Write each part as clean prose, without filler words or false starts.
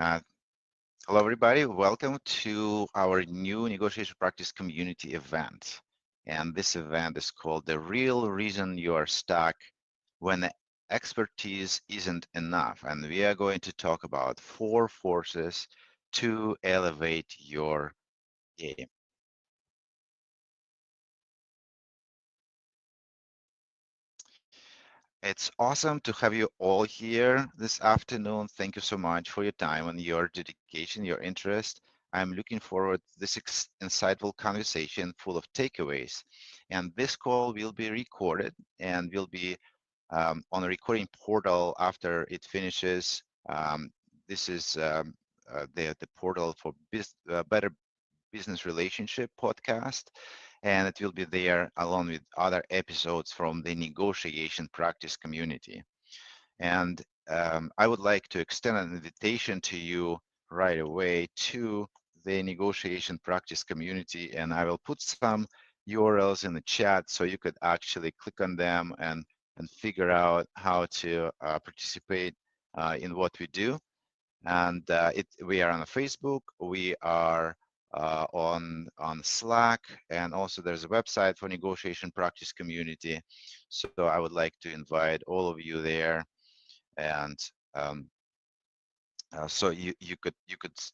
Uh, Hello, everybody. Welcome to our new negotiation practice community event. And this event is called The Real Reason You Are Stuck When Expertise Isn't Enough. And we are going to talk about 4 forces to elevate your game. It's awesome to have you all here this afternoon. Thank you so much for your time and your dedication, your interest. I'm looking forward to this insightful conversation full of takeaways. And this call will be recorded and will be on a recording portal after it finishes. This is the portal for Better Business Relationship podcast, and it will be there along with other episodes from the negotiation practice community. And I would like to extend an invitation to you right away to the negotiation practice community, and I will put some URLs in the chat so you could actually click on them and figure out how to participate in what we do. And we are on Facebook, we are on Slack, and also there's a website for negotiation practice community. So I would like to invite all of you there, and um, so you could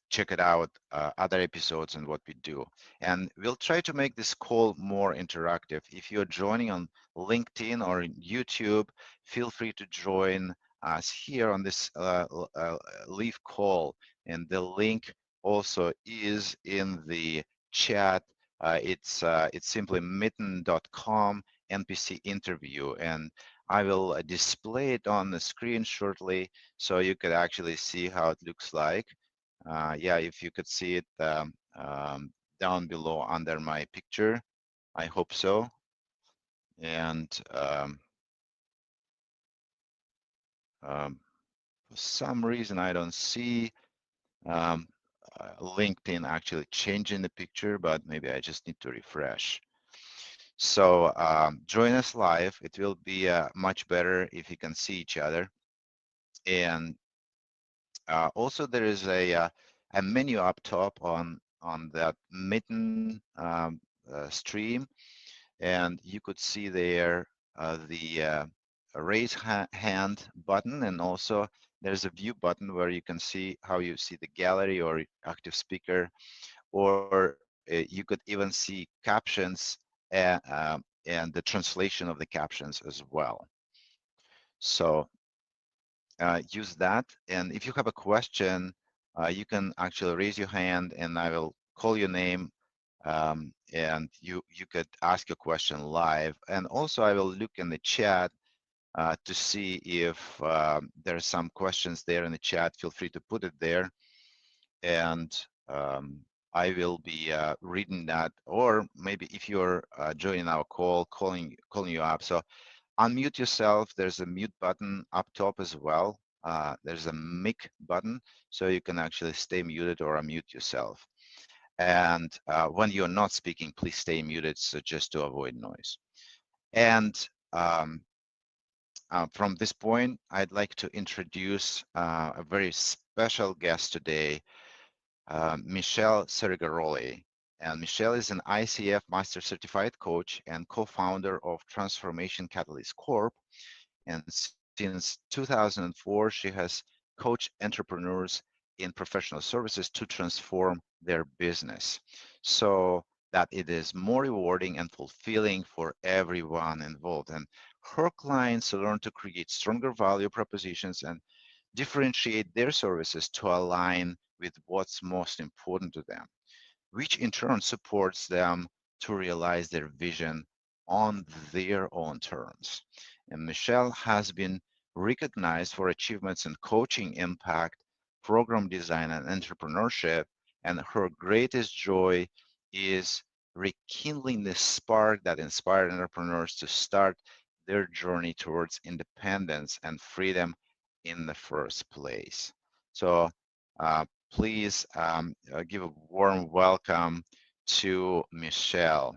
check it out, other episodes and what we do. And we'll try to make this call more interactive. If you're joining on LinkedIn or YouTube, feel free to join us here on this Leaf call, and the link also is in the chat. It's simply mitten.com NPC interview, and I will display it on the screen shortly so you could actually see how it looks like. Yeah, if you could see it down below under my picture, I hope so. And for some reason, I don't see um, LinkedIn actually changing the picture, but maybe I just need to refresh. So join us live. It will be much better if you can see each other. And also, there is a menu up top on that mitten stream, and you could see there the raise hand button, and also there's a view button where you can see how you see the gallery or active speaker, or you could even see captions and the translation of the captions as well. So use that. And if you have a question, you can actually raise your hand and I will call your name, and you could ask your question live. And also I will look in the chat to see if there are some questions there in the chat. Feel free to put it there. And I will be reading that, or maybe if you're joining our call, calling you up. So unmute yourself. There's a mute button up top as well. There's a mic button, so you can actually stay muted or unmute yourself. And when you're not speaking, please stay muted, so just to avoid noise. And from this point, I'd like to introduce a very special guest today, Michelle Serigaroli. And Michelle is an ICF Master Certified Coach and co-founder of Transformation Catalyst Corp. And since 2004, she has coached entrepreneurs in professional services to transform their business so that it is more rewarding and fulfilling for everyone involved. And her clients learn to create stronger value propositions and differentiate their services to align with what's most important to them, which in turn supports them to realize their vision on their own terms. And Michelle has been recognized for achievements in coaching impact, program design, and entrepreneurship. And her greatest joy is rekindling the spark that inspired entrepreneurs to start their journey towards independence and freedom in the first place. So please give a warm welcome to Michelle.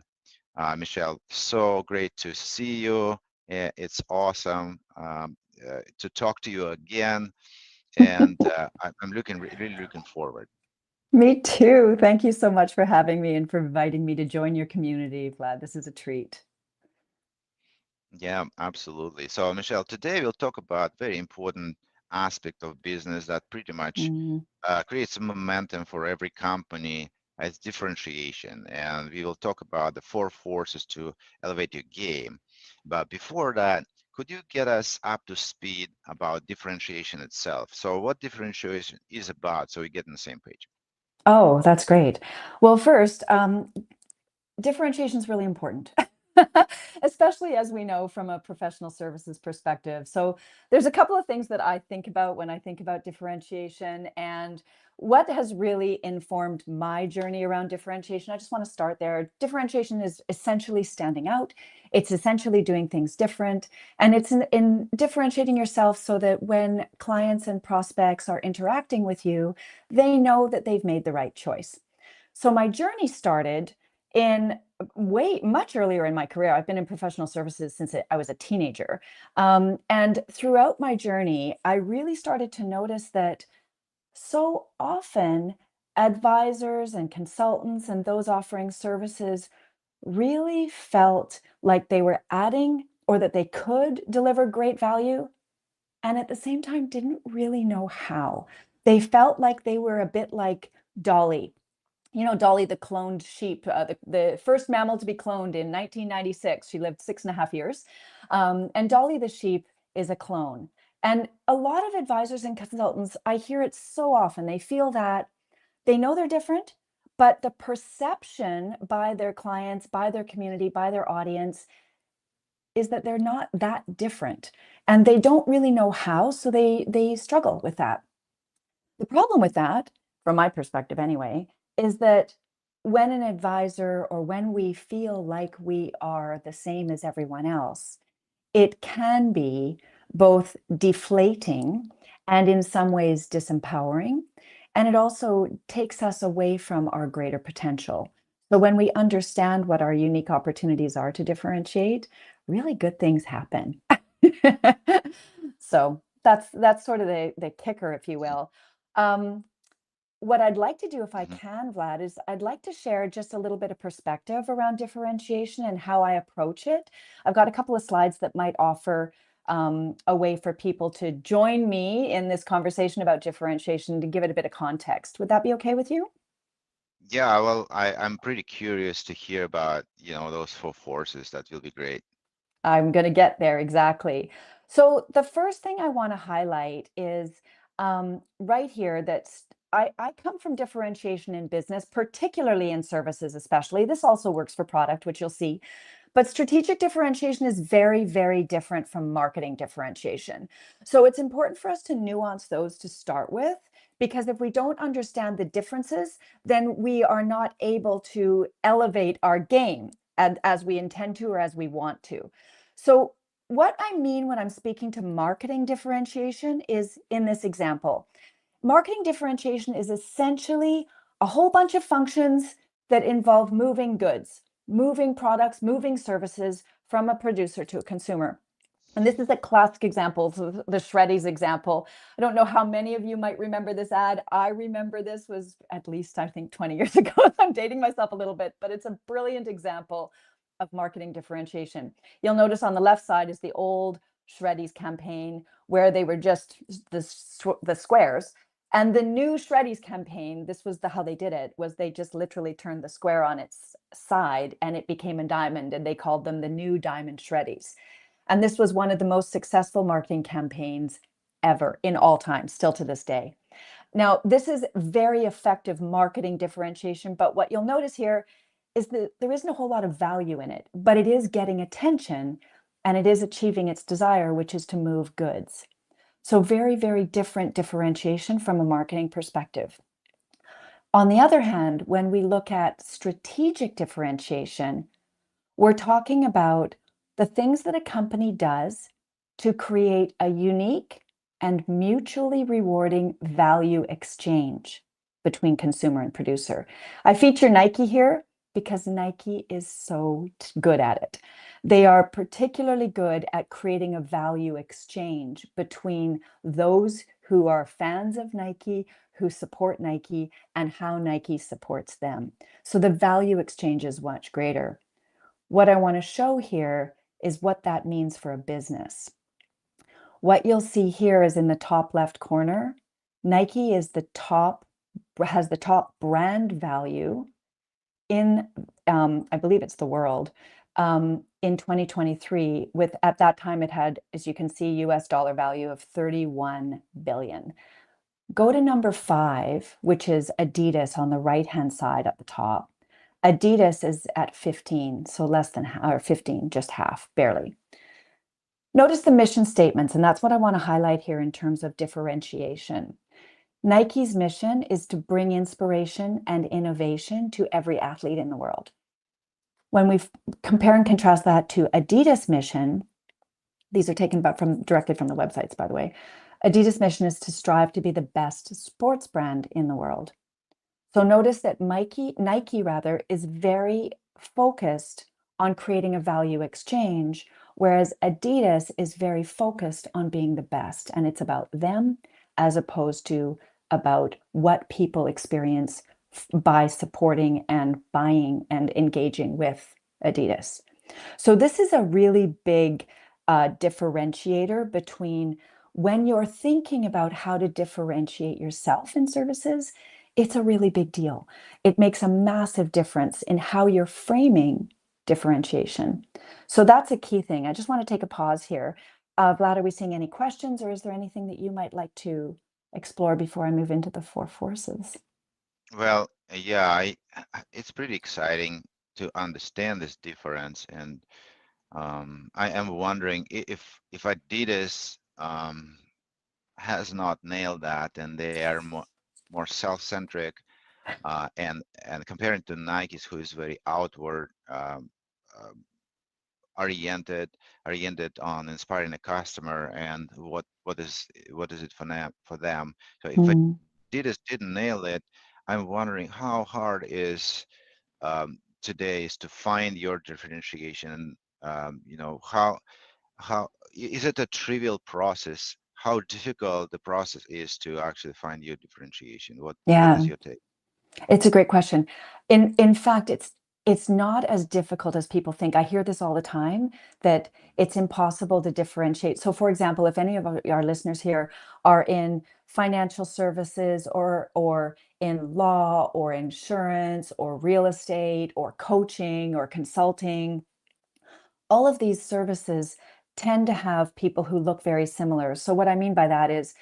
Michelle, so great to see you. It's awesome to talk to you again. and I'm really looking forward. Me too. Thank you so much for having me and for inviting me to join your community, Vlad. This is a treat. Yeah, absolutely. So, Michelle, today we'll talk about very important aspect of business that pretty much Mm. creates a momentum for every company as differentiation. And we will talk about the four forces to elevate your game. But before that, could you get us up to speed about differentiation itself? So, what differentiation is about, so we get on the same page? Oh, that's great. Well, first, differentiation is really important, especially as we know from a professional services perspective. So there's a couple of things that I think about when I think about differentiation and what has really informed my journey around differentiation. I just want to start there. Differentiation is essentially standing out. It's essentially doing things different. And it's in differentiating yourself so that when clients and prospects are interacting with you, they know that they've made the right choice. So my journey started in way much earlier in my career. I've been in professional services since I was a teenager. And throughout my journey, I really started to notice that so often advisors and consultants and those offering services really felt like they were adding or that they could deliver great value and at the same time didn't really know how. They felt like they were a bit like Dolly, Dolly, the cloned sheep, the first mammal to be cloned in 1996. She lived 6.5 years. And Dolly the sheep is a clone. And a lot of advisors and consultants, I hear it so often, they feel that they know they're different, but the perception by their clients, by their community, by their audience is that they're not that different. And they don't really know how, so they struggle with that. The problem with that, from my perspective anyway, is that when an advisor or when we feel like we are the same as everyone else, it can be both deflating and in some ways disempowering. And it also takes us away from our greater potential. So when we understand what our unique opportunities are to differentiate, really good things happen. So that's sort of the kicker, if you will. Um, what I'd like to do, if I Mhm. can, Vlad, is I'd like to share just a little bit of perspective around differentiation and how I approach it. I've got a couple of slides that might offer a way for people to join me in this conversation about differentiation to give it a bit of context. Would that be okay with you? Yeah, well, I'm pretty curious to hear about, those four forces. That will be great. I'm going to get there exactly. So the first thing I want to highlight is right here that I come from differentiation in business, particularly in services, especially. This also works for product, which you'll see. But strategic differentiation is very, very different from marketing differentiation. So it's important for us to nuance those to start with, because if we don't understand the differences, then we are not able to elevate our game as we intend to or as we want to. So what I mean when I'm speaking to marketing differentiation is in this example. Marketing differentiation is essentially a whole bunch of functions that involve moving goods, moving products, moving services from a producer to a consumer. And this is a classic example of the Shreddies example. I don't know how many of you might remember this ad. I remember this was at least, I think, 20 years ago. I'm dating myself a little bit, but it's a brilliant example of marketing differentiation. You'll notice on the left side is the old Shreddies campaign where they were just the squares. And the new Shreddies campaign, this was how they did it, was they just literally turned the square on its side and it became a diamond, and they called them the new Diamond Shreddies. And this was one of the most successful marketing campaigns ever in all time, still to this day. Now, this is very effective marketing differentiation, but what you'll notice here is that there isn't a whole lot of value in it, but it is getting attention and it is achieving its desire, which is to move goods. So very, very different differentiation from a marketing perspective. On the other hand, when we look at strategic differentiation, we're talking about the things that a company does to create a unique and mutually rewarding value exchange between consumer and producer. I feature Nike here because Nike is so good at it. They are particularly good at creating a value exchange between those who are fans of Nike, who support Nike, and how Nike supports them. So the value exchange is much greater. What I want to show here is what that means for a business. What you'll see here is in the top left corner, Nike is has the top brand value in, I believe it's the world, in 2023, with at that time it had, as you can see, US dollar value of 31 billion. Go to number 5, which is Adidas on the right-hand side at the top. Adidas is at 15, so less than half, or 15, just half, barely. Notice the mission statements, and that's what I want to highlight here in terms of differentiation. Nike's mission is to bring inspiration and innovation to every athlete in the world. When we compare and contrast that to Adidas' mission, these are taken directly from the websites, by the way. Adidas' mission is to strive to be the best sports brand in the world. So notice that Nike is very focused on creating a value exchange, whereas Adidas is very focused on being the best, and it's about them as opposed to about what people experience by supporting and buying and engaging with Adidas. So this is a really big differentiator between when you're thinking about how to differentiate yourself in services. It's a really big deal. It makes a massive difference in how you're framing differentiation. So that's a key thing. I just want to take a pause here. Vlad, are we seeing any questions, or is there anything that you might like to explore before I move into the 4 forces? Well, yeah, it's pretty exciting to understand this difference, and I am wondering if Adidas has not nailed that, and they are more self-centric, and comparing to Nike's, who is very outward oriented on inspiring the customer and what is it for them. So if Adidas didn't nail it, I'm wondering how hard is today is to find your differentiation. You know, how is it a trivial process? How difficult the process is to actually find your differentiation? What is your take? It's a great question. In fact, it's not as difficult as people think. I hear this all the time, that it's impossible to differentiate. So for example, if any of our listeners here are in financial services or in law or insurance or real estate or coaching or consulting, all of these services tend to have people who look very similar. So what I mean by that is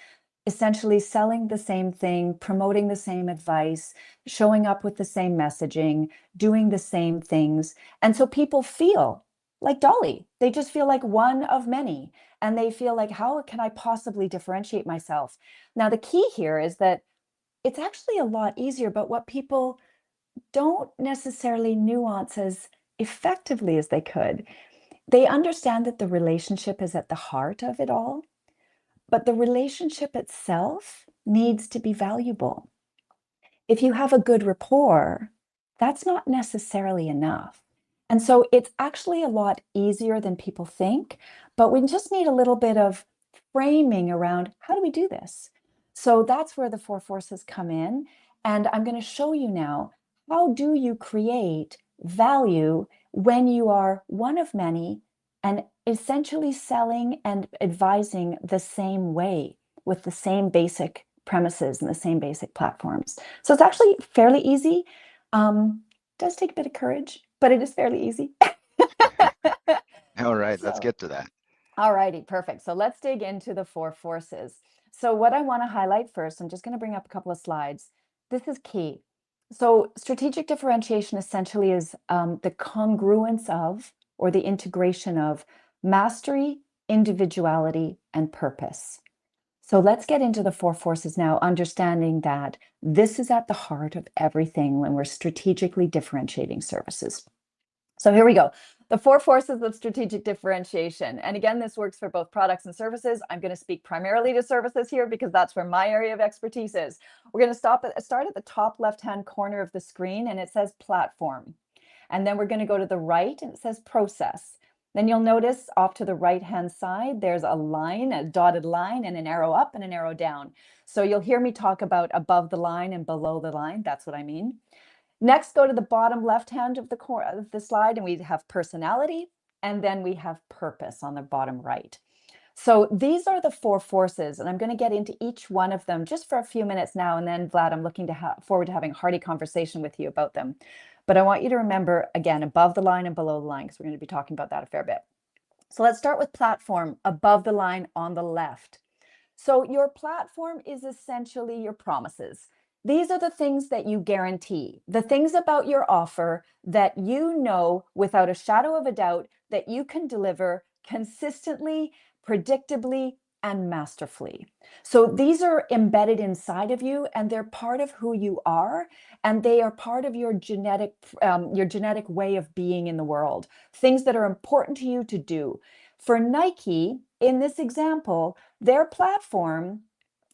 essentially selling the same thing, promoting the same advice, showing up with the same messaging, doing the same things. And so people feel like Dolly. They just feel like one of many. And they feel like, how can I possibly differentiate myself? Now, the key here is that it's actually a lot easier, but what people don't necessarily nuance as effectively as they could. They understand that the relationship is at the heart of it all, but the relationship itself needs to be valuable. If you have a good rapport, that's not necessarily enough. And so it's actually a lot easier than people think, but we just need a little bit of framing around how do we do this? So that's where the 4 forces come in. And I'm going to show you now, how do you create value when you are one of many and essentially selling and advising the same way with the same basic premises and the same basic platforms. So it's actually fairly easy. Does take a bit of courage, but it is fairly easy. All right, let's get to that. All righty, perfect. So let's dig into the 4 forces. So what I want to highlight first, I'm just going to bring up a couple of slides. This is key. So strategic differentiation essentially is the congruence of, or the integration of, mastery, individuality, and purpose. So let's get into the 4 forces now, understanding that this is at the heart of everything when we're strategically differentiating services. So here we go. The 4 forces of strategic differentiation. And again, this works for both products and services. I'm going to speak primarily to services here because that's where my area of expertise is. We're going to start at the top left-hand corner of the screen, and it says platform. And then we're going to go to the right, and it says process. Then you'll notice off to the right-hand side, there's a line, a dotted line, and an arrow up and an arrow down. So you'll hear me talk about above the line and below the line. That's what I mean. Next, go to the bottom left-hand of the slide, and we have personality, and then we have purpose on the bottom right. So these are the four forces, and I'm going to get into each one of them just for a few minutes now, and then Vlad, I'm looking forward to having a hearty conversation with you about them. But I want you to remember, again, above the line and below the line, because we're going to be talking about that a fair bit. So let's start with platform, above the line on the left. So your platform is essentially your promises. These are the things that you guarantee, the things about your offer that you know without a shadow of a doubt that you can deliver consistently, predictably, and masterfully. So these are embedded inside of you, and they're part of who you are, and they are part of your genetic way of being in the world, things that are important to you to do. For Nike, in this example, their platform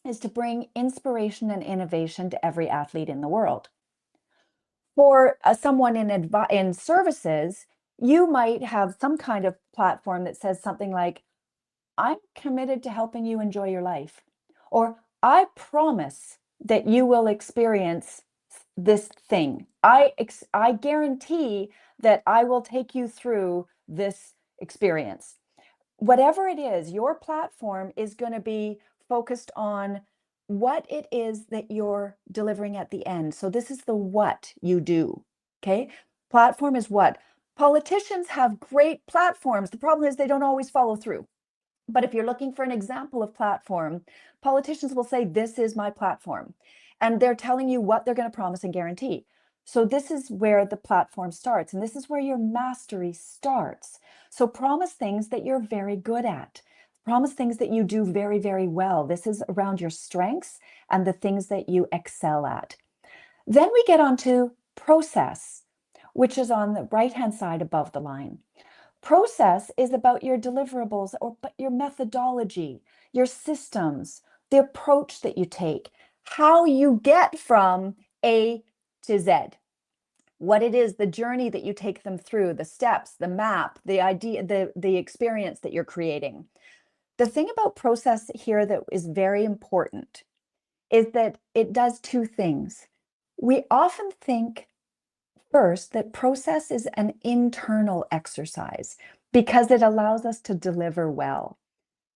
is to bring inspiration and innovation to every athlete in the world. For someone in services, you might have some kind of platform that says something like, I'm committed to helping you enjoy your life, or I promise that you will experience this thing. I guarantee that I will take you through this experience. Whatever it is, your platform is going to be focused on what it is that you're delivering at the end. So this is the what you do. Okay. Platform is what. Politicians have great platforms. The problem is they don't always follow through. But if you're looking for an example of platform, politicians will say, this is my platform. And they're telling you what they're going to promise and guarantee. So this is where the platform starts. And this is where your mastery starts. So promise things that you're very good at. Promise things that you do very, very well. This is around your strengths and the things that you excel at. Then we get on to process, which is on the right-hand side above the line. Process is about your deliverables or your methodology, your systems, the approach that you take, how you get from A to Z, what it is, the journey that you take them through, the steps, the map, the idea, the experience that you're creating. The thing about process here that is very important is that it does two things. We often think first that process is an internal exercise because it allows us to deliver well.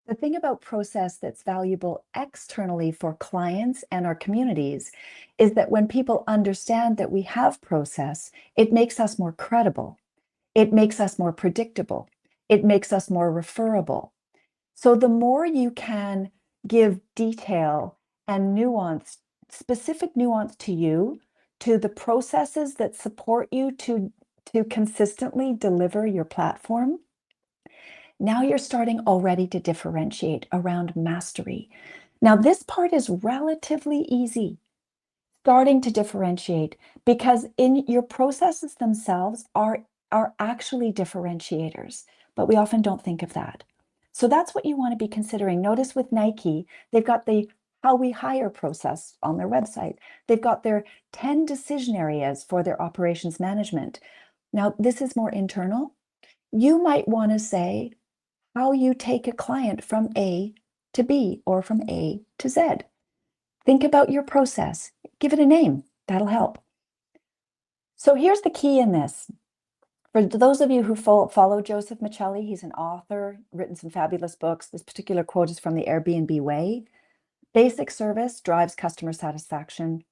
The thing about process that's valuable externally for clients and our communities is that when people understand that we have process, it makes us more credible. It makes us more predictable. It makes us more referable. So the more you can give detail and nuance, specific nuance to you, to the processes that support you to consistently deliver your platform, now you're starting already to differentiate around mastery. Now, this part is relatively easy, starting to differentiate, because in your processes themselves are actually differentiators, but we often don't think of that. So that's what you want to be considering. Notice with Nike, they've got the how we hire process on their website. They've got their 10 decision areas for their operations management. Now, this is more internal. You might want to say how you take a client from A to B or from A to Z. Think about your process. Give it a name. That'll help. So here's the key in this. For those of you who follow Joseph Michelli, he's an author, written some fabulous books. This particular quote is from the Airbnb Way. Basic service drives customer satisfaction,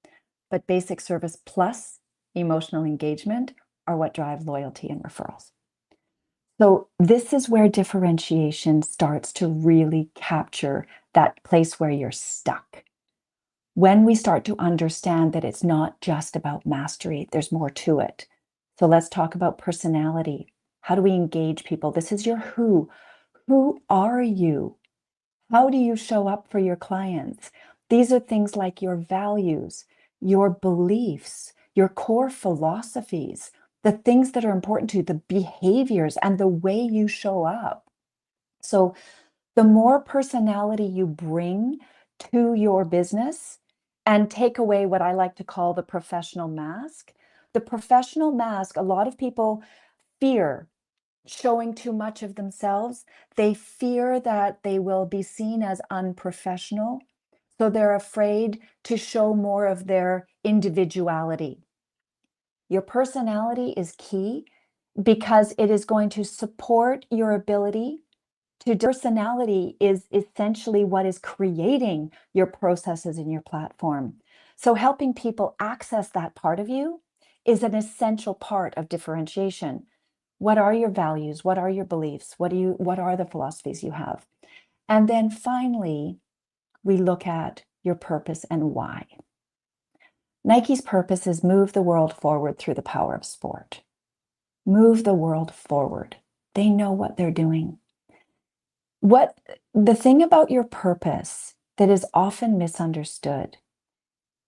but basic service plus emotional engagement are what drive loyalty and referrals. So this is where differentiation starts to really capture that place where you're stuck. When we start to understand that it's not just about mastery, there's more to it. So let's talk about personality. How do we engage people? This is your who. Who are you? How do you show up for your clients? These are things like your values, your beliefs, your core philosophies, the things that are important to you, the behaviors and the way you show up. So the more personality you bring to your business and take away what I like to call the professional mask, a lot of people fear showing too much of themselves. They fear that they will be seen as unprofessional. So they're afraid to show more of their individuality. Your personality is key because it is going to support your ability to personality is essentially what is creating your processes in your platform. So helping people access that part of you is an essential part of differentiation. What are your values? What are your beliefs? What are the philosophies you have? And then finally, we look at your purpose and why. Nike's purpose is move the world forward through the power of sport. Move the world forward. They know what they're doing. What the thing about your purpose that is often misunderstood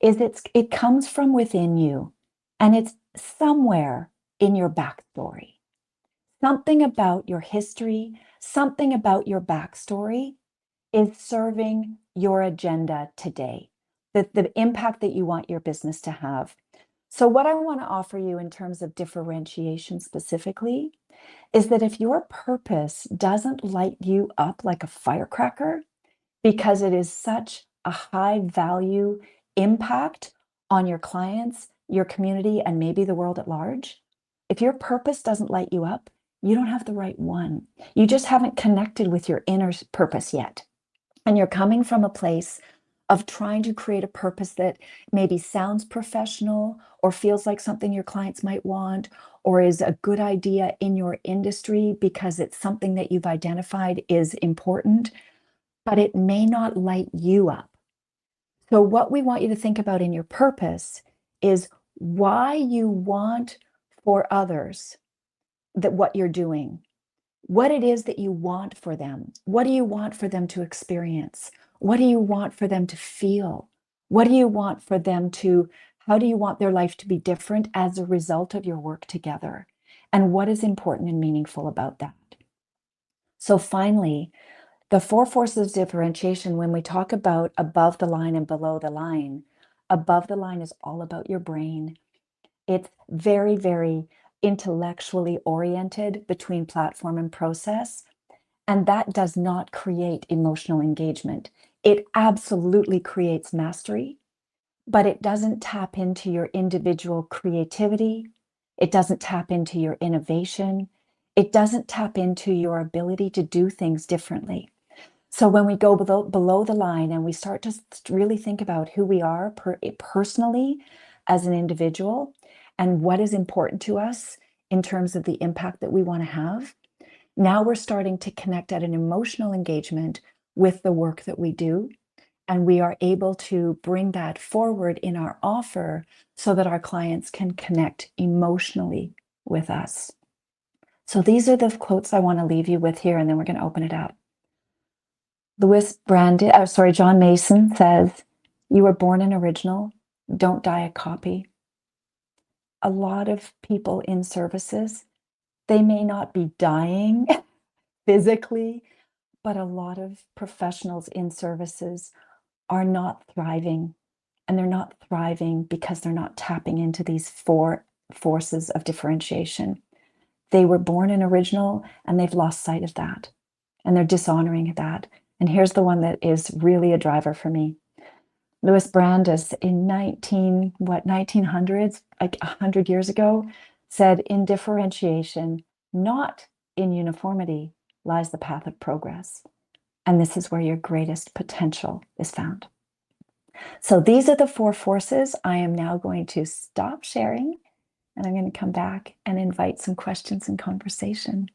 is it comes from within you and it's somewhere in your backstory. Something about your history, something about your backstory is serving your agenda today, the impact that you want your business to have. So, what I want to offer you in terms of differentiation specifically is that if your purpose doesn't light you up like a firecracker because it is such a high value impact on your clients, your community, and maybe the world at large, if your purpose doesn't light you up, you don't have the right one. You just haven't connected with your inner purpose yet. And you're coming from a place of trying to create a purpose that maybe sounds professional or feels like something your clients might want or is a good idea in your industry because it's something that you've identified is important, but it may not light you up. So, what we want you to think about in your purpose is why you want for others that what you're doing, what it is that you want for them. What do you want for them to experience? What do you want for them to feel? What do you want for them to, how do you want their life to be different as a result of your work together? And what is important and meaningful about that? So, finally, the four forces of differentiation, when we talk about above the line and below the line, above the line is all about your brain. It's very, very intellectually oriented between platform and process. And that does not create emotional engagement. It absolutely creates mastery, but it doesn't tap into your individual creativity. It doesn't tap into your innovation. It doesn't tap into your ability to do things differently. So when we go below the line and we start to really think about who we are personally as an individual and what is important to us in terms of the impact that we want to have, now we're starting to connect at an emotional engagement with the work that we do. And we are able to bring that forward in our offer so that our clients can connect emotionally with us. So these are the quotes I want to leave you with here, and then we're going to open it up. John Mason says, "You were born an original, don't die a copy." A lot of people in services, they may not be dying physically, but a lot of professionals in services are not thriving. And they're not thriving because they're not tapping into these four forces of differentiation. They were born an original and they've lost sight of that. And they're dishonoring that. And here's the one that is really a driver for me. Louis Brandeis in 1900s, like 100 years ago, said, "In differentiation, not in uniformity, lies the path of progress." And this is where your greatest potential is found. So these are the four forces. I am now going to stop sharing and I'm going to come back and invite some questions and conversation.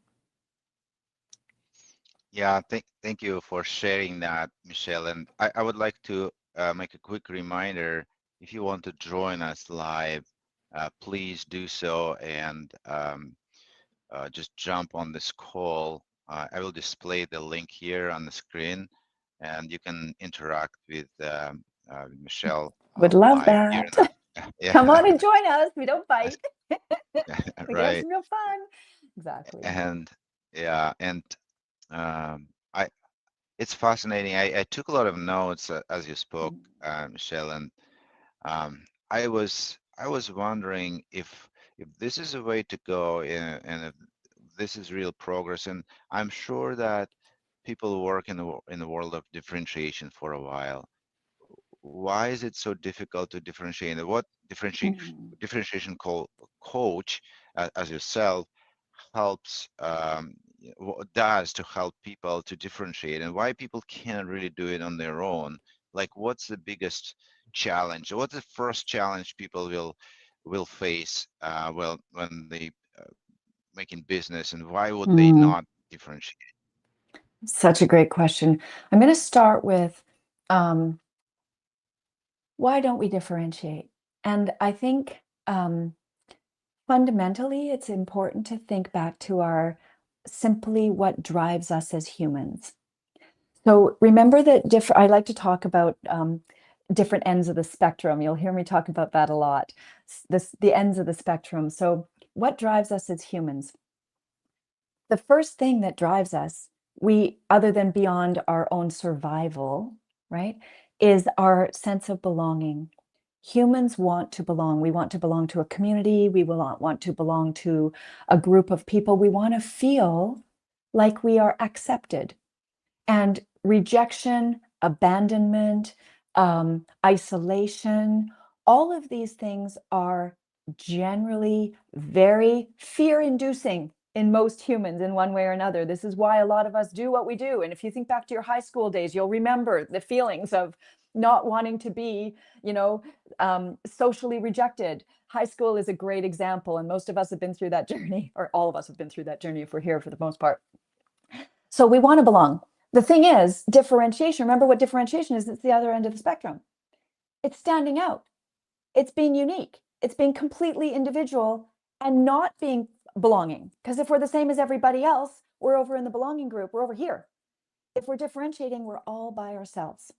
Yeah, thank you for sharing that, Michelle. And I would like to make a quick reminder, if you want to join us live, please do so and just jump on this call. I will display the link here on the screen and you can interact with Michelle Would love live here. that. Yeah, Come on and join us. We don't fight. We can have right. some real fun. Exactly. And yeah, and I it's fascinating. I took a lot of notes as you spoke, Michelle, and I was wondering if this is a way to go, and if this is real progress, and I'm sure that people work in the world of differentiation for a while. Why is it so difficult to differentiate? And what Mm. differentiation coach as yourself helps what does to help people to differentiate, and why people can't really do it on their own? Like, what's the biggest challenge? What's the first challenge people will face well when they making business, and why would they Mm. not differentiate? Such a great question. I'm going to start with um, why don't we differentiate? And I think fundamentally, it's important to think back to our simply what drives us as humans. So remember that I like to talk about different ends of the spectrum. You'll hear me talk about that a lot. The ends of the spectrum. So what drives us as humans? The first thing that drives us, other than beyond our own survival, right, is our sense of belonging. Humans want to belong. We want to belong to a community. We will not want to belong to a group of people. We want to feel like we are accepted. And rejection, abandonment, isolation, all of these things are generally very fear-inducing in most humans in one way or another. This is why a lot of us do what we do. And if you think back to your high school days, you'll remember the feelings of not wanting to be, socially rejected. High school is a great example, and most of us have been through that journey, or all of us have been through that journey if we're here for the most part. So we want to belong. The thing is, differentiation, remember what differentiation is? It's the other end of the spectrum. It's standing out. It's being unique. It's being completely individual and not being belonging. Because if we're the same as everybody else, we're over in the belonging group, we're over here. If we're differentiating, we're all by ourselves.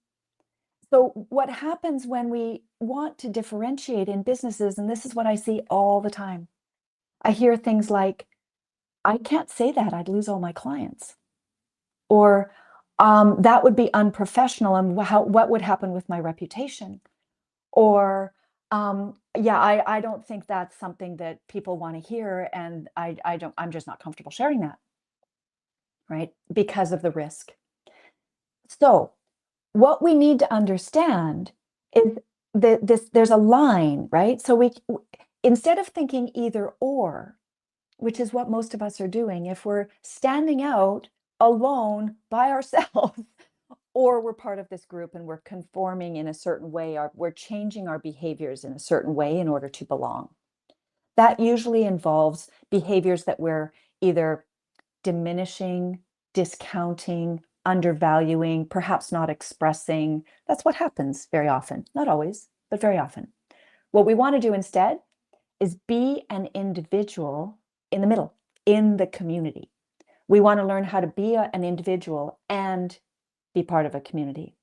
So what happens when we want to differentiate in businesses, and this is what I see all the time. I hear things like, I can't say that, I'd lose all my clients. Or that would be unprofessional, and what would happen with my reputation? Or yeah, I don't think that's something that people want to hear, and I'm just not comfortable sharing that, right? Because of the risk. So what we need to understand is that there's a line, right? So instead of thinking either or, which is what most of us are doing, if we're standing out alone by ourselves, or we're part of this group and we're conforming in a certain way, or we're changing our behaviors in a certain way in order to belong. That usually involves behaviors that we're either diminishing, discounting, undervaluing, perhaps not expressing. That's what happens very often. Not always, but very often. What we want to do instead is be an individual in the middle, in the community. We want to learn how to be an individual and be part of a community.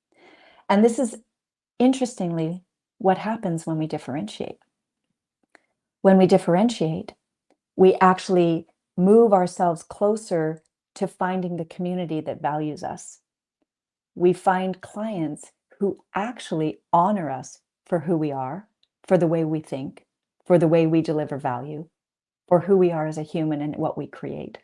And this is, interestingly, what happens when we differentiate. When we differentiate, we actually move ourselves closer to finding the community that values us. We find clients who actually honor us for who we are, for the way we think, for the way we deliver value, for who we are as a human and what we create.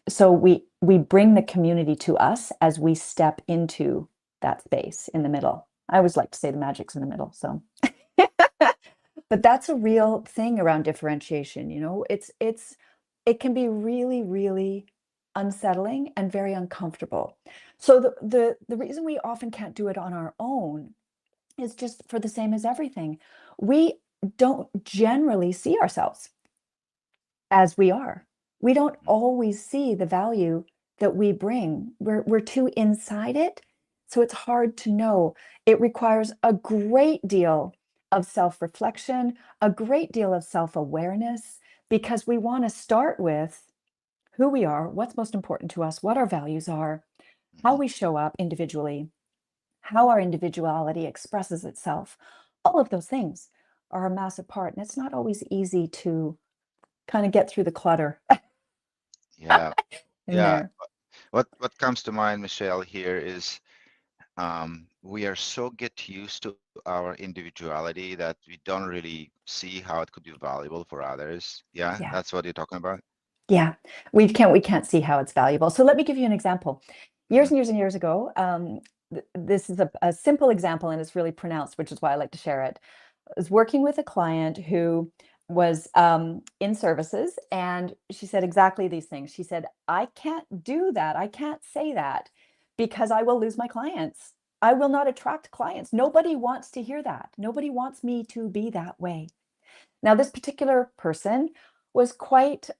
So we bring the community to us as we step into that space in the middle. I always like to say the magic's in the middle. So but that's a real thing around differentiation, it can be really, really unsettling and very uncomfortable. So the reason we often can't do it on our own is just for the same as everything. We don't generally see ourselves as we are. We don't always see the value that we bring. We're too inside it, so it's hard to know. It requires a great deal of self-reflection, a great deal of self-awareness, because we want to start with who we are, what's most important to us, what our values are, how Mhm. we show up individually, how our individuality expresses itself. All of those things are a massive part, and it's not always easy to kind of get through the clutter Yeah, in yeah. there. What comes to mind, Michelle, here is we are so get used to our individuality that we don't really see how it could be valuable for others. Yeah, Yeah. that's what you're talking about. Yeah, we can't see how it's valuable. So let me give you an example. Years Mhm. and years and years ago, this is a simple example and it's really pronounced, which is why I like to share it. I was working with a client who was in services, and she said exactly these things. She said, I can't do that. I can't say that because I will lose my clients. I will not attract clients. Nobody wants to hear that. Nobody wants me to be that way. Now, this particular person was quite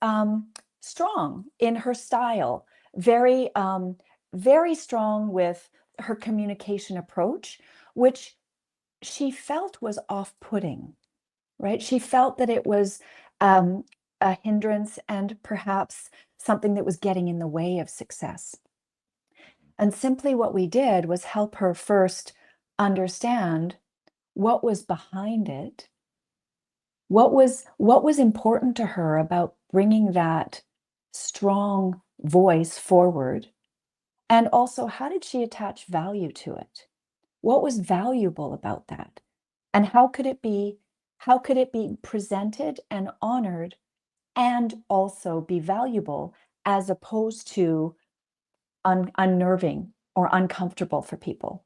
strong in her style, very, very strong with her communication approach, which she felt was off-putting, right? She felt that it was a hindrance and perhaps something that was getting in the way of success. And simply what we did was help her first understand what was behind it. What was important to her about bringing that strong voice forward? And also, how did she attach value to it? What was valuable about that? And how could it be presented and honored and also be valuable as opposed to unnerving or uncomfortable for people?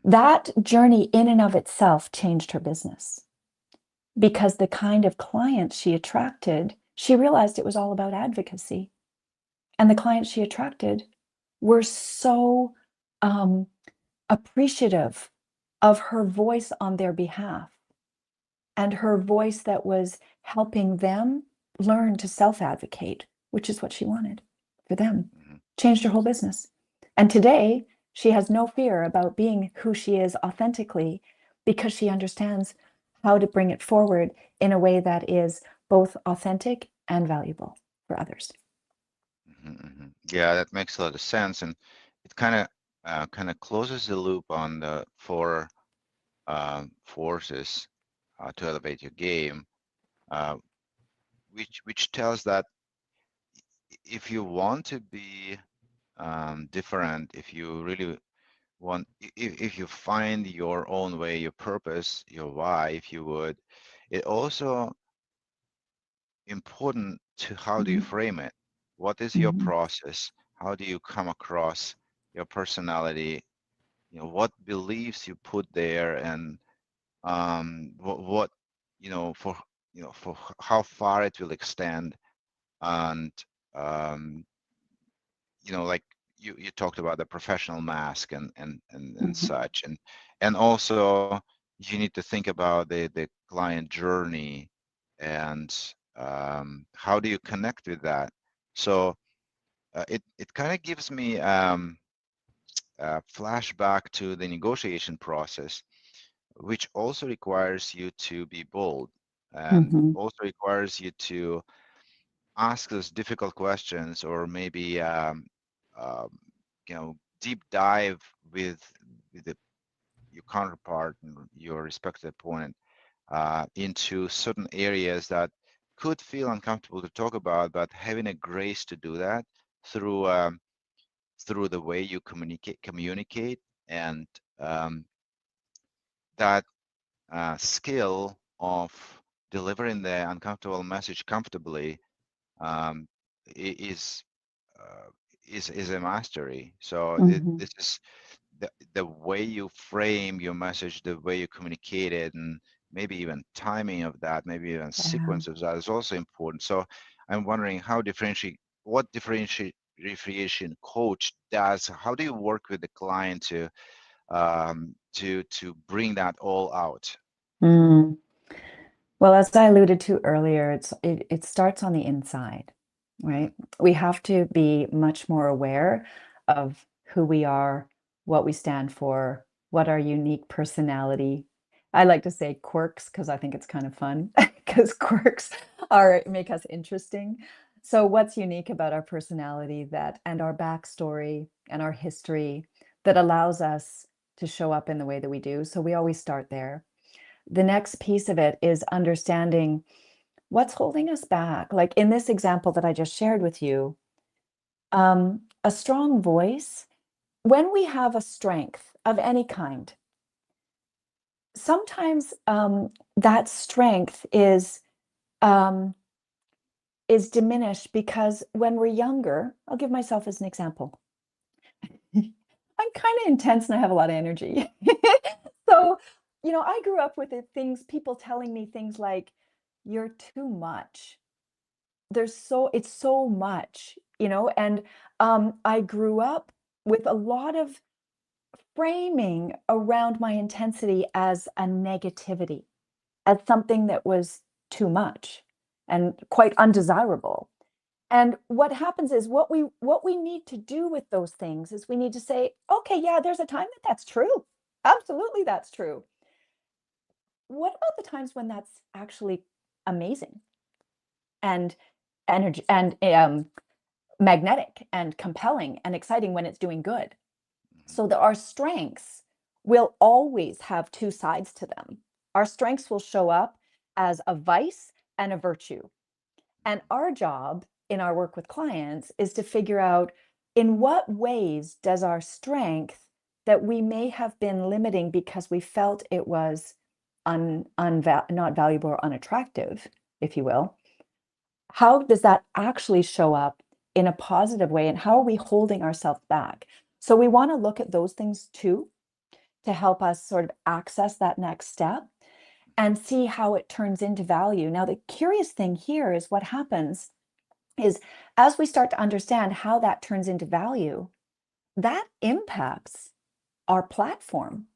That journey in and of itself changed her business. Because the kind of clients she attracted, she realized it was all about advocacy. And the clients she attracted were so um, appreciative of her voice on their behalf and her voice that was helping them learn to self-advocate, which is what she wanted for them. Mhm. Changed her whole business. And today, she has no fear about being who she is authentically because she understands how to bring it forward in a way that is both authentic and valuable for others. Yeah, that makes a lot of sense, and it kind of closes the loop on the four forces to elevate your game, uh, which tells that if you want to be different, if you really want, if you find your own way, your purpose, your why, if you would, it also important to how do you Mhm. frame it? What is your Mhm. process? How do you come across your personality? What beliefs you put there, and what for how far it will extend, and um, like you talked about the professional mask and Mhm. such, and also you need to think about the client journey, and how do you connect with that. So it kind of gives me a flashback to the negotiation process, which also requires you to be bold, and Mhm. also requires you to ask those difficult questions, or maybe um, deep dive with your counterpart and your respective opponent into certain areas that could feel uncomfortable to talk about, but having a grace to do that through through the way you communicate, and um, that skill of delivering the uncomfortable message comfortably um, is uh, is a mastery. So Mhm. this is the way you frame your message, the way you communicate it, and maybe even timing of that, maybe even Yeah. sequence of that is also important. So I'm wondering what differentiation coach does. How do you work with the client to bring that all out? Mm. Well, as I alluded to earlier, it starts on the inside, Mm-hmm. right? We have to be much more aware of who we are, what we stand for, what our unique personality. I like to say quirks because I think it's kind of fun because quirks are make us interesting. So what's unique about our personality that and our backstory and our history that allows us to show up in the way that we do? So we always start there. The next piece of it is understanding what's holding us back. Like in this example that I just shared with you, a strong voice, when we have a strength of any kind, sometimes that strength is um, is diminished because when we're younger, I'll give myself as an example. I'm kind of intense and I have a lot of energy. So, I grew up with people telling me things like, you're too much. It's so much, and I grew up with a lot of framing around my intensity as a negativity, as something that was too much and quite undesirable. And what happens is what we need to do with those things is we need to say, okay, yeah, there's a time that that's true. Absolutely, that's true. What about the times when that's actually amazing and energy and magnetic and compelling and exciting when it's doing good? So that our strengths will always have two sides to them. Our strengths will show up as a vice and a virtue. And our job in our work with clients is to figure out, in what ways does our strength that we may have been limiting because we felt it was not valuable or unattractive, if you will, how does that actually show up in a positive way? And how are we holding ourselves back? So we want to look at those things too, to help us sort of access that next step and see how it turns into value. Now, the curious thing here is what happens is, as we start to understand how that turns into value, that impacts our platform.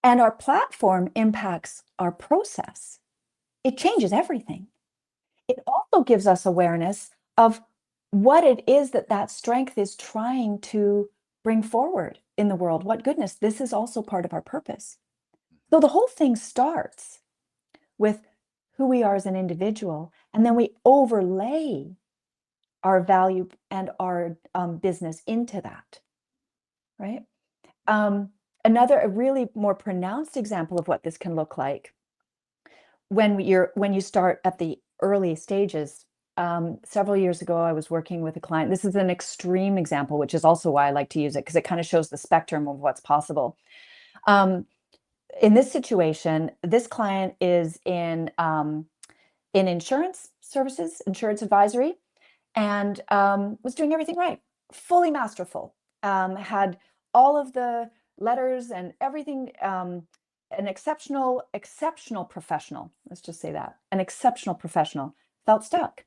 And our platform impacts our process. It changes everything. It also gives us awareness of what it is that strength is trying to bring forward in the world. What goodness, this is also part of our purpose. So the whole thing starts with who we are as an individual, and then we overlay our value and our business into that, right? A really more pronounced example of what this can look like when you start at the early stages. Several years ago, I was working with a client. This is an extreme example, which is also why I like to use it, because it kind of shows the spectrum of what's possible. In this situation, this client is in insurance services, insurance advisory, and was doing everything right, fully masterful, had all of the letters and everything, an exceptional professional, let's just say that, an exceptional professional, felt stuck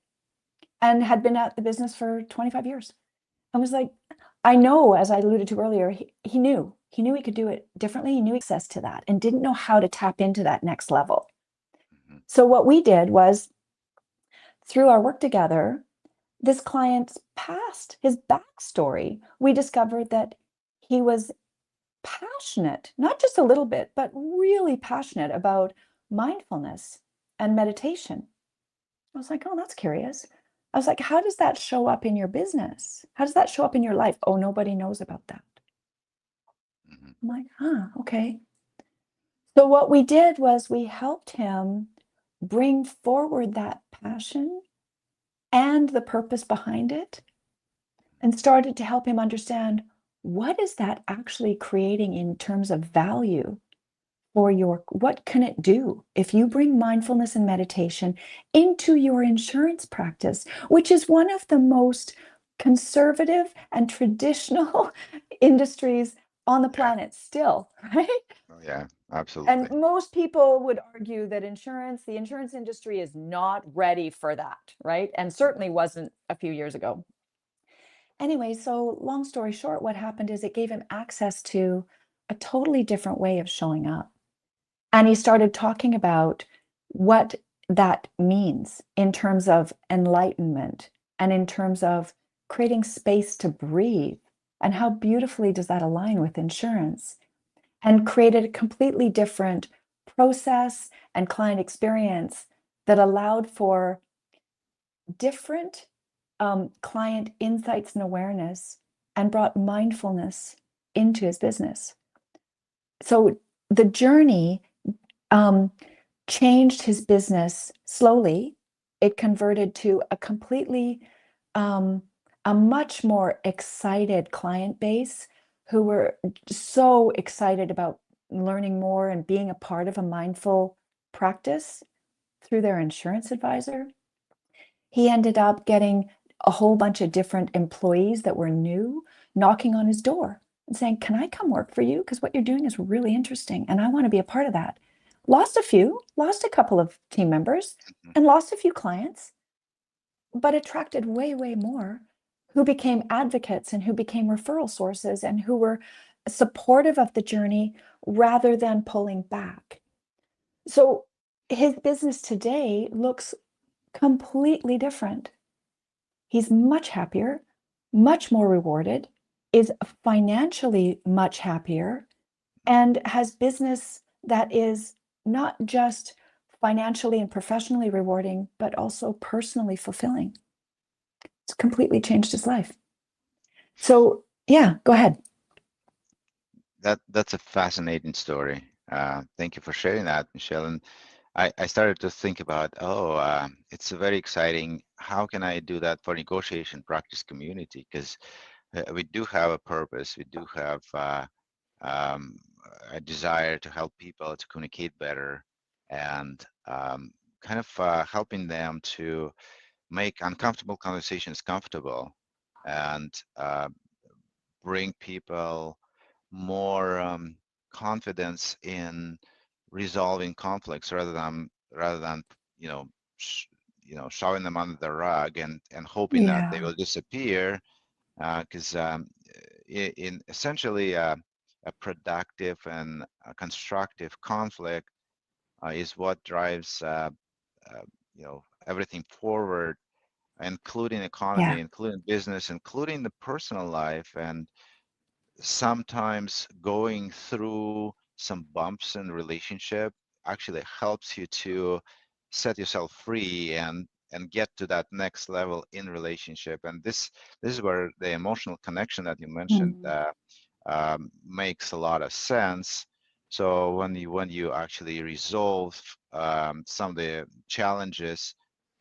and had been at the business for 25 years. I was like, I know, as I alluded to earlier, he knew he could do it differently. He knew access to that and didn't know how to tap into that next level. So what we did was, through our work together, this client's past, his backstory, we discovered that he was passionate, not just a little bit, but really passionate about mindfulness and meditation. I was like, oh, that's curious. I was like, how does that show up in your business? How does that show up in your life? Oh, nobody knows about that. I'm like, okay. So what we did was we helped him bring forward that passion and the purpose behind it, and started to help him understand, what is that actually creating in terms of value for what can it do if you bring mindfulness and meditation into your insurance practice, which is one of the most conservative and traditional industries on the planet still, right? Oh, yeah, And absolutely. most people would argue that the insurance industry is not ready for that, right? And certainly wasn't a few years ago. Anyway, so long story short, what happened is it gave him access to a totally different way of showing up. And he started talking about what that means in terms of enlightenment and in terms of creating space to breathe. And how beautifully does that align with insurance? And created a completely different process and client experience that allowed for different client insights and awareness, and brought mindfulness into his business. So the journey changed his business slowly. It converted to a much more excited client base, who were so excited about learning more and being a part of a mindful practice through their insurance advisor. He ended up getting a whole bunch of different employees that were new knocking on his door and saying, "Can I come work for you? Because what you're doing is really interesting and I want to be a part of that." Lost a couple of team members Mhm. and lost a few clients, but attracted way, way more who became advocates and who became referral sources and who were supportive of the journey rather than pulling back. So his business today looks completely different. He's much happier, much more rewarded, is financially much happier, Mhm. and has business that is not just financially and professionally rewarding, but also personally fulfilling. It's completely changed his life. So, yeah, go ahead. That's a fascinating story. Thank you for sharing that, Michelle. And I started to think about, it's a very exciting. How can I do that for negotiation practice community? Because we do have a purpose. We do have um, a desire to help people to communicate better and kind of helping them to make uncomfortable conversations comfortable and bring people more confidence in resolving conflicts rather than you know sh- shoving them under the rug and hoping that they Yeah, will disappear because in essentially a productive and a constructive conflict is what drives uh, everything forward, including yeah, economy, including business, including the personal life. And sometimes going through some bumps in relationship actually helps you to set yourself free and get to that next level in relationship. And this is where the emotional connection that you mentioned mm, makes a lot of sense. So when you actually resolve some of the challenges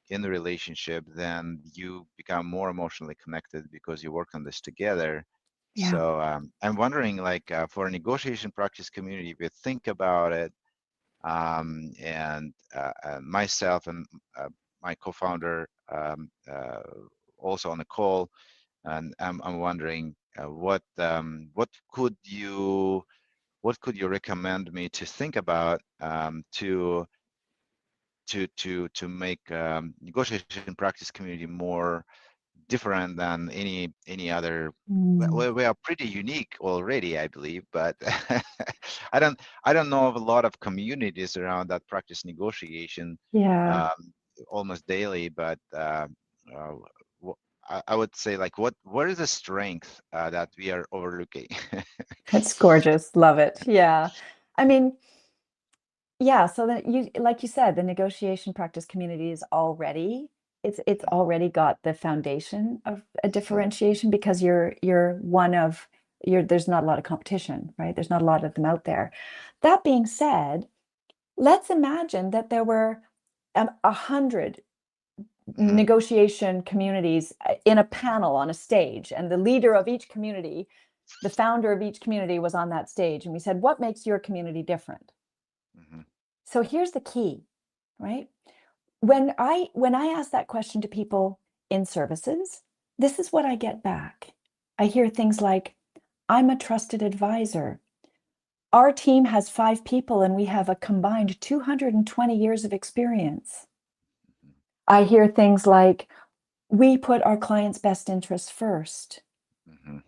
in the relationship, then you become more emotionally connected because you work on this together. yeah, So I'm wondering, like, for a negotiation practice community, if you think about it, and myself and my co-founder also on the call, and I'm wondering what could you recommend me to think about to make negotiation practice community more different than any other. mm, We are pretty unique already, I believe, but I don't know of a lot of communities around that practice negotiation yeah. um, almost daily. But uh, I would say, like, what is the strength that we are overlooking? It's gorgeous. Love it. Yeah. I mean, yeah, so that you like you said, the negotiation practice community is already it's already got the foundation of a Mhm, differentiation because you're one of you're there's not a lot of competition, right? There's not a lot of them out there. That being said, let's imagine that there were 100 mhm, negotiation communities in a panel on a stage, and the leader of each community, the founder of each community was on that stage, and we said, "What makes your community different?" mhm, So here's the key, right? When I ask that question to people in services, this is what I get back. I hear things like, "I'm a trusted advisor. Our team has 5 people and we have a combined 220 years of experience." I hear things like, "We put our clients' best interests first." mhm.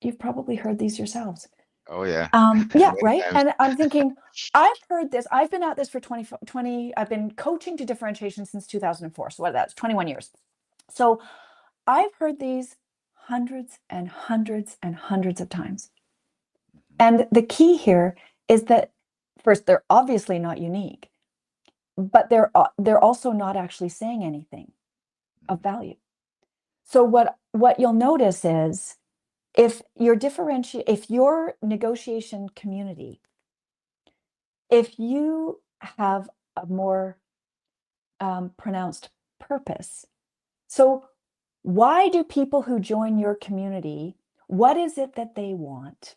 You've probably heard these yourselves. Oh yeah, Yeah, many right? times. And I'm thinking, I've heard this. I've been at this for 20. I've been coaching to differentiation since 2004. So what that's 21 years. So I've heard these hundreds and hundreds and hundreds of times. Mhm, And the key here is that first, they're obviously not unique, but they're also not actually saying anything of mhm, value. So what you'll notice is if your negotiation community, if you have a more pronounced purpose. So, why do people who join your community, what is it that they want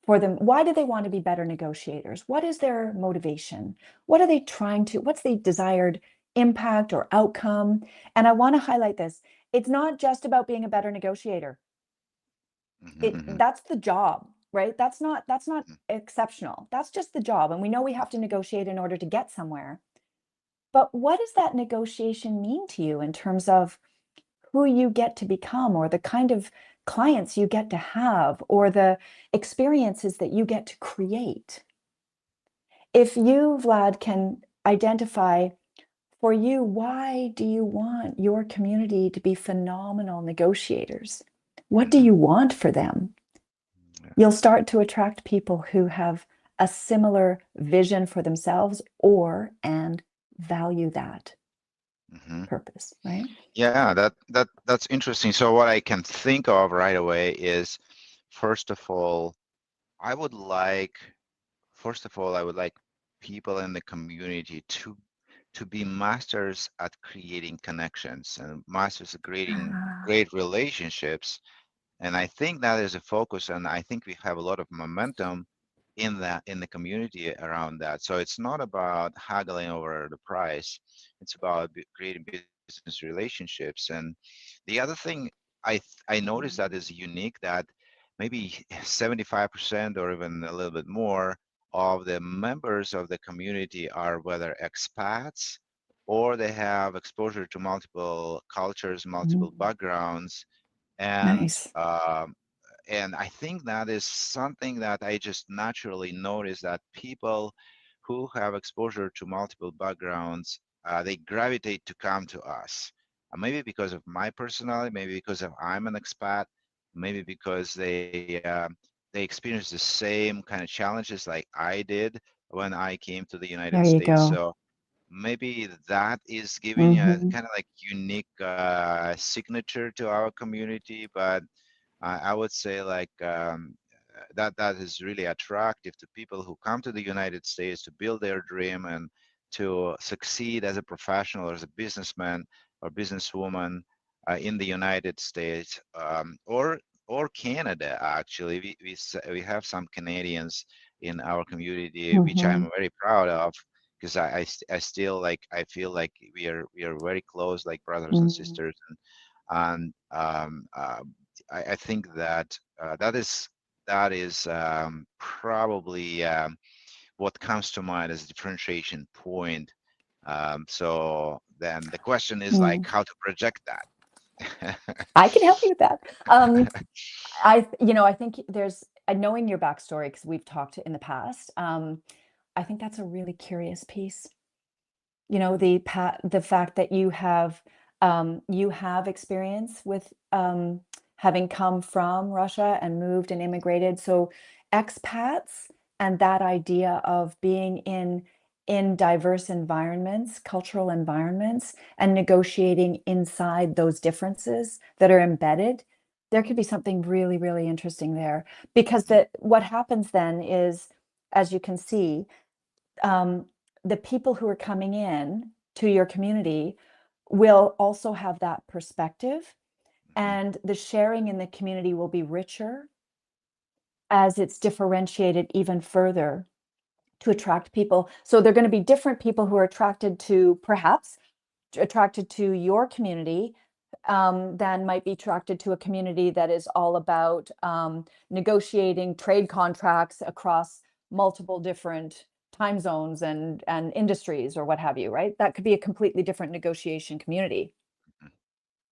for them? Why do they want to be better negotiators? What is their motivation? What are they trying to, what's the desired impact or outcome. And I want to highlight this. It's not just about being a better negotiator. Mhm. That's the job, right? That's not Mhm. exceptional. That's just the job. And we know we have to negotiate in order to get somewhere. But what does that negotiation mean to you in terms of who you get to become or the kind of clients you get to have or the experiences that you get to create? If you, Vlad, can identify for you, why do you want your community to be phenomenal negotiators? What do Mhm. you want for them? Yeah. You'll start to attract people who have a similar vision for themselves or and value that Mhm. purpose, right? Yeah, that's interesting. So what I can think of right away is, first of all, I would like, I would like people in the community to be masters at creating connections and masters at creating Ah, great relationships. And I think that is a focus, and I think we have a lot of momentum in the community around that. So it's not about haggling over the price; it's about creating business relationships. And the other thing I noticed that is unique, that maybe 75% or even a little bit more of the members of the community are whether expats or they have exposure to multiple cultures, multiple mm, backgrounds, and nice. I think that is something that I just naturally notice, that people who have exposure to multiple backgrounds, they gravitate to come to us. Maybe because of my personality, maybe because of I'm an expat, maybe because they experience the same kind of challenges like I did when I came to the United There you States. go. So maybe that is giving a Hmm. kind of like unique signature to our community. But I would say like that is really attractive to people who come to the United States to build their dream and to succeed as a professional or as a businessman or businesswoman in the United States, or Canada. Actually, we have some Canadians in our community, which Hmm. I'm very proud of, because I still like, I feel like we are very close, like brothers and Mm. sisters. And I think that that is probably what comes to mind as a differentiation point. So then the question is like Mm. how to project that. I can help you with that. I think there's knowing your backstory because we've talked in the past. I think that's a really curious piece. The fact that you have experience with having come from Russia and moved and immigrated. So expats and that idea of being in diverse environments, cultural environments, and negotiating inside those differences that are embedded, there could be something really, really interesting there. Because what happens then is, as you can see, um, the people who are coming in to your community will also have that perspective, Mhm. and the sharing in the community will be richer as it's differentiated even further to attract people. So they're going to be different people who are attracted to, perhaps attracted to your community, than might be attracted to a community that is all about negotiating trade contracts across multiple different time zones and industries or what have you, right? That could be a completely different negotiation community,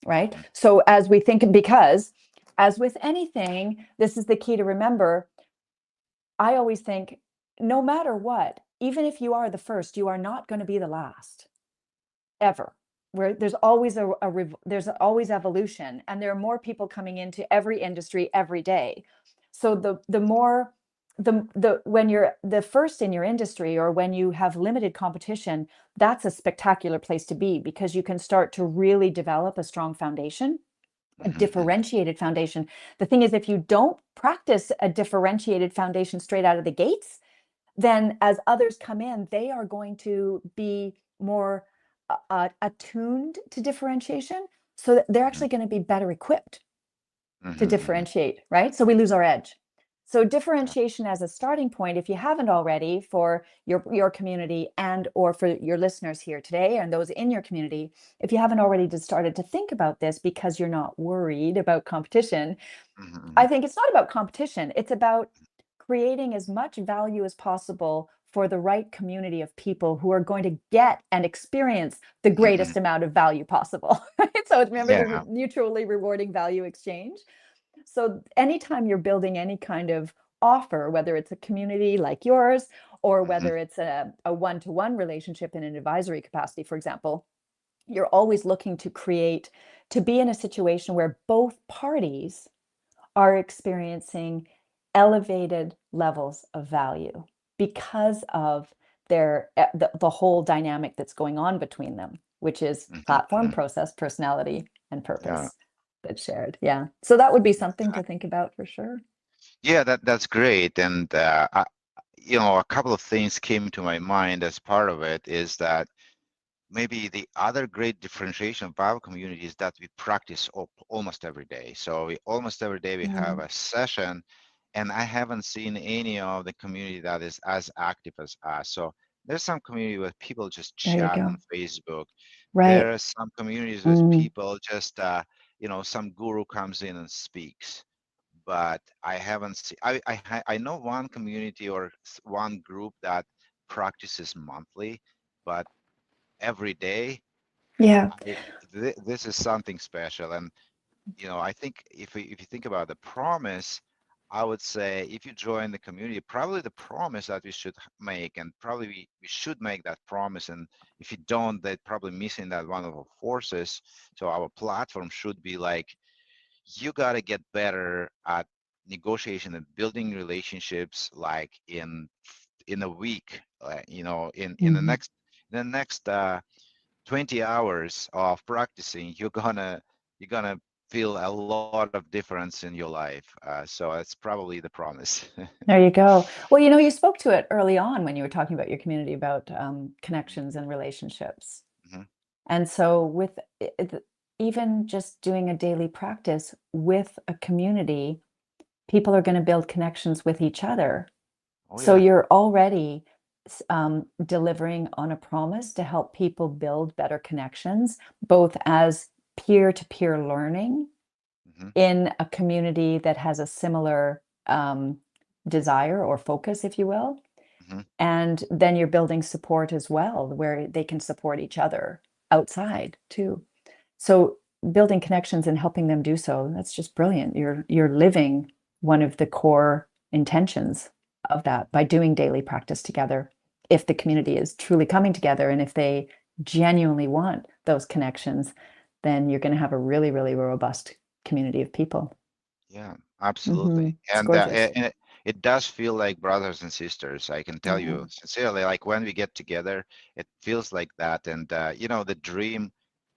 right? Mhm. So as we think, because as with anything, this is the key to remember. I always think, no matter what, even if you are the first, you are not going to be the last ever. Where there's always there's always evolution, and there are more people coming into every industry every day. So the more the when you're the first in your industry, or when you have limited competition, that's a spectacular place to be, because you can start to really develop a strong foundation, a Mhm. Mhm. differentiated foundation. The thing is, if you don't practice a differentiated foundation straight out of the gates, then as others come in, they are going to be more attuned to differentiation, so that they're Mhm. actually going to be better equipped to Mhm. Mhm. differentiate, right? So we lose our edge. So differentiation as a starting point, if you haven't already, for your community and or for your listeners here today and those in your community, if you haven't already just started to think about this because you're not worried about competition, I Mhm. think it's not about competition. It's about creating as much value as possible for the right community of people who are going to get and experience the Mhm. greatest amount of value possible. Right? So remember the Yeah. mutually rewarding value exchange. So anytime you're building any kind of offer, whether it's a community like yours, or Mhm. whether it's a one-to-one relationship in an advisory capacity, for example, you're always looking to create, to be in a situation where both parties are experiencing elevated levels of value because of the whole dynamic that's going on between them, which is Mhm. platform, Mhm. process, personality, and Yeah. purpose that's shared. Yeah. So that would be something to think about for sure. Yeah, that's great. And a couple of things came to my mind as part of it is that maybe the other great differentiation of our community is that we practice almost every day. So almost every day we have Mm, a session, and I haven't seen any of the community that is as active as us. So there's some community where people just there you chat go. on Facebook. Right. There are some communities with Mm, people just, some guru comes in and speaks. But I haven't seen. I know one community or one group that practices monthly, but every day yeah. this is something special. And I think if you think about the promise, I would say if you join the community, probably the promise that we should make, and probably we should make that promise. And if you don't, they're probably missing that one of our forces. So our platform should be like, you got to get better at negotiation and building relationships, like in a week, in the Mhm. next 20 hours of practicing, you're gonna feel a lot of difference in your life. So it's probably the promise. There you go. Well, you spoke to it early on when you were talking about your community about connections and relationships. Mhm. And so, with even just doing a daily practice with a community, people are going to build connections with each other. Oh So, yeah. you're already delivering on a promise to help people build better connections, both as peer to peer learning Hmm. in a community that has a similar desire or focus, if you will. Hmm. And then you're building support as well, where they can support each other outside too. So building connections and helping them do so, that's just brilliant. You're living one of the core intentions of that by doing daily practice together. If the community is truly coming together and if they genuinely want those connections, then you're going to have a really, really robust community of people. Yeah, absolutely. It's And gorgeous. it does feel like brothers and sisters. I can tell Yeah. you sincerely, like when we get together, it feels like that. And the dream,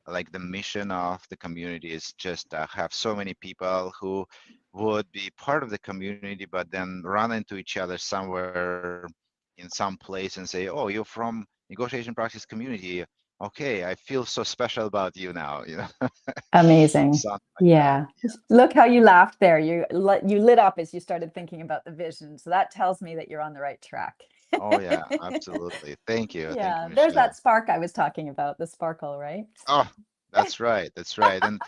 like the mission of the community is just have so many people who would be part of the community, but then run into each other somewhere in some place and say, "Oh, you're from negotiation practice community. Okay, I feel so special about you now." Amazing. Something like that. Yeah. Look how you laughed there. You lit up as you started thinking about the vision. So that tells me that you're on the right track. Oh yeah, absolutely. Thank you, Yeah, there's that Michelle. spark I was talking about, the sparkle, right? Oh, that's right, that's right. And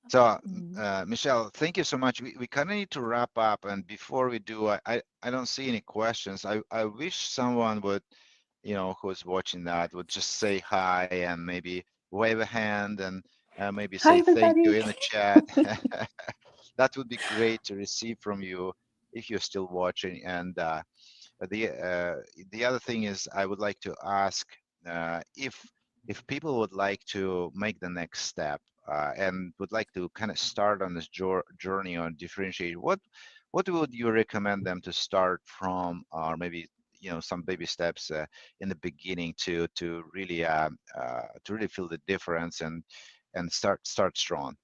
so, Mm. Michelle, thank you so much. We kind of need to wrap up, and before we do, I don't see any questions. I wish someone would, who's watching that would just say hi and maybe wave a hand and maybe Hi, say thank you everybody. in the chat. That would be great to receive from you if you're still watching. And the other thing is, I would like to ask if people would like to make the next step and would like to kind of start on this journey on differentiate, what would you recommend them to start from, or maybe some baby steps in the beginning to really feel the difference and start strong.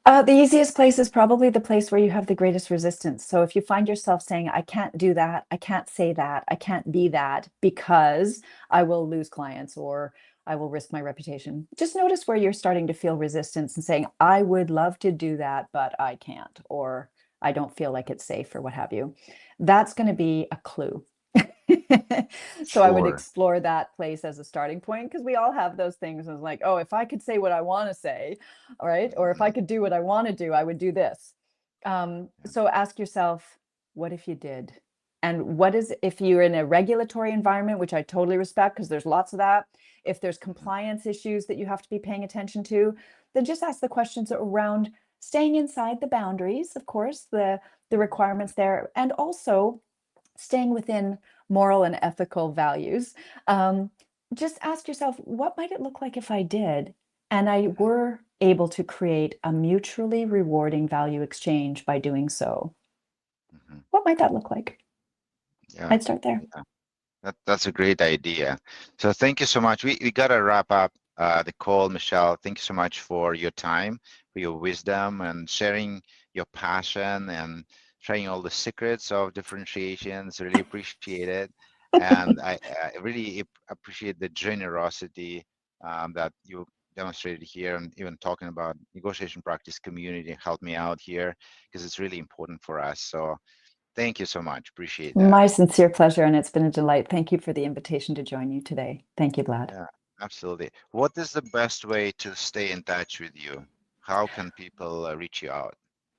The easiest place is probably the place where you have the greatest resistance. So if you find yourself saying, I can't do that, I can't say that, I can't be that because I will lose clients or I will risk my reputation, just notice where you're starting to feel resistance and saying, I would love to do that, but I can't, or I don't feel like it's safe or what have you. That's going to be a clue. So I would Sure. explore that place as a starting point because we all have those things as like, oh, if I could say what I want to say, all right, or if I Mhm. could do what I want to do, I would do this. Yeah. So ask yourself, what if you did? And what is, if you're in a regulatory environment, which I totally respect because there's lots of that, if there's Mhm. compliance issues that you have to be paying attention to, then just ask the questions around staying inside the boundaries, of course, the requirements there, and also staying within moral and ethical values. Um, just ask yourself, what might it look like if I did? And I were able to create a mutually rewarding value exchange by doing so. Mhm. What might that look like? Yeah. I'd start there. Yeah. That's a great idea. So thank you so much. We gotta wrap up the call, Michelle. Thank you so much for your time, for your wisdom, and sharing your passion and sharing all the secrets of differentiations. Really appreciate it, and I really appreciate the generosity that you demonstrated here, and even talking about negotiation practice community helped me out here because it's really important for us. So thank you so much. Appreciate that. My sincere pleasure, and it's been a delight. Thank you for the invitation to join you today. Thank you, Vlad. Yeah, absolutely. What is the best way to stay in touch with you? How can people reach you out?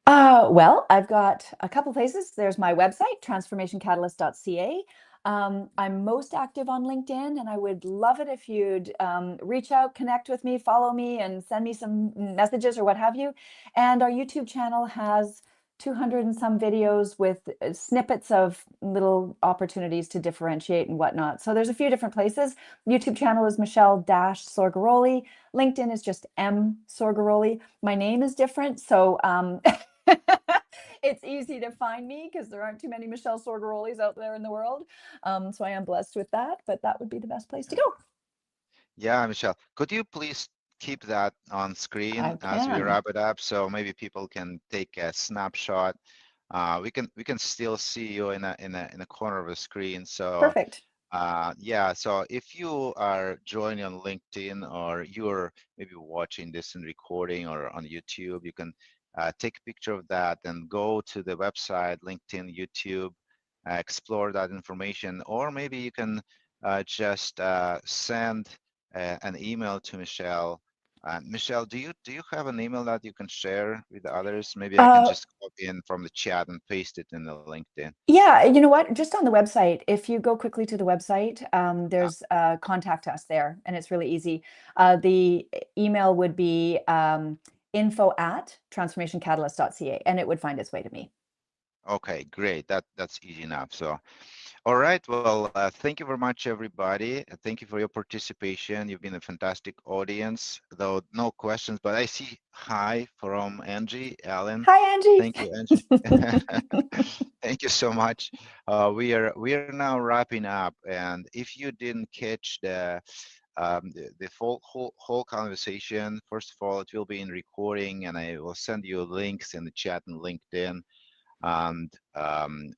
Well, I've got a couple places. There's my website, transformationcatalyst.ca. I'm most active on LinkedIn, and I would love it if you'd reach out, connect with me, follow me, and send me some messages or what have you. And our YouTube channel has 200 and some videos with snippets of little opportunities to differentiate and whatnot. So there's a few different places. YouTube channel is Michelle-Sorgaroli. LinkedIn is just M Sorgaroli. My name is different, so it's easy to find me because there aren't too many Michelle Sorgarolis out there in the world. So I am blessed with that, but that would be the best place to Yeah, go. yeah, Michelle, could you please keep that on I screen as we can. wrap it up so maybe people can take a snapshot? We can still see you in a corner of the screen. So Perfect. yeah, so if you are joining on LinkedIn or you're maybe watching this in recording or on YouTube, you can take a picture of that and go to the website, LinkedIn, YouTube, explore that information, or maybe you can just send an email to Michelle. Michelle, do you have an email that you can share with others? Maybe I can Uh, just copy in from the chat and paste it in the LinkedIn. yeah, you know what? Just on the website, if you go quickly to the website, Yeah. there's contact us there, and it's really easy. The email would be info@transformationcatalyst.ca, and it would find its way to me. Okay, great. That's easy enough. So, all right. Well, thank you very much, everybody. Thank you for your participation. You've been a fantastic audience, though no questions, but I see hi from Angie Allen. Hi, Angie. Thank you, Angie. Thank you so much. We are now wrapping up, and if you didn't catch the whole conversation, first of all, it will be in recording, and I will send you links in the chat and LinkedIn. And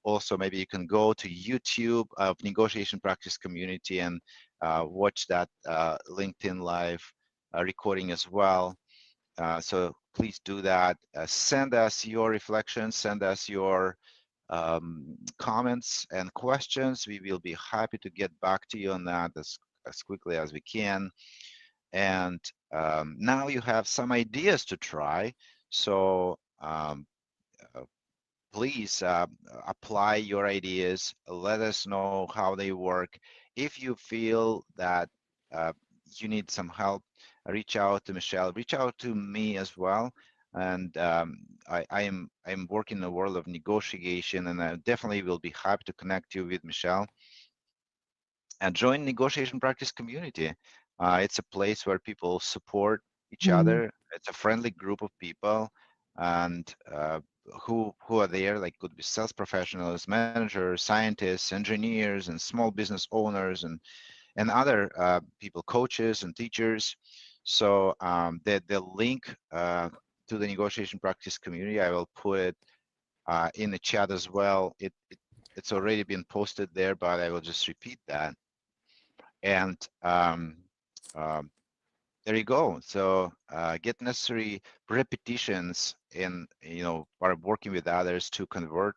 also maybe you can go to YouTube of Negotiation Practice Community and watch that LinkedIn live recording as well. So please do that. Send us your reflections, send us your comments and questions. We will be happy to get back to you on that as quickly as we can. And now you have some ideas to try. So please apply your ideas. Let us know how they work. If you feel that uh, you need some help, reach out to Michelle, reach out to me as well. And I am working in the world of negotiation, and I definitely will be happy to connect you with Michelle. And join negotiation practice community. It's a place where people support each Mm. other. It's a friendly group of people, and who are there, like could be sales professionals, managers, scientists, engineers, and small business owners, and other people, coaches and teachers. So the link to the negotiation practice community, I will put it in the chat as well. It's already been posted there, but I will just repeat that. And there you go. So get necessary repetitions in, by working with others to convert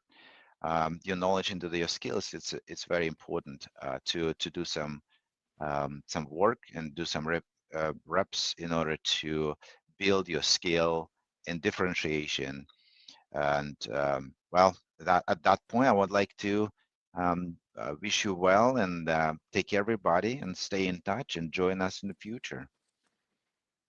your knowledge into your skills. It's very important to do some work and do some reps in order to build your skill and differentiation. And well, at that point, I would like to wish you well and take care, everybody, and stay in touch and join us in the future.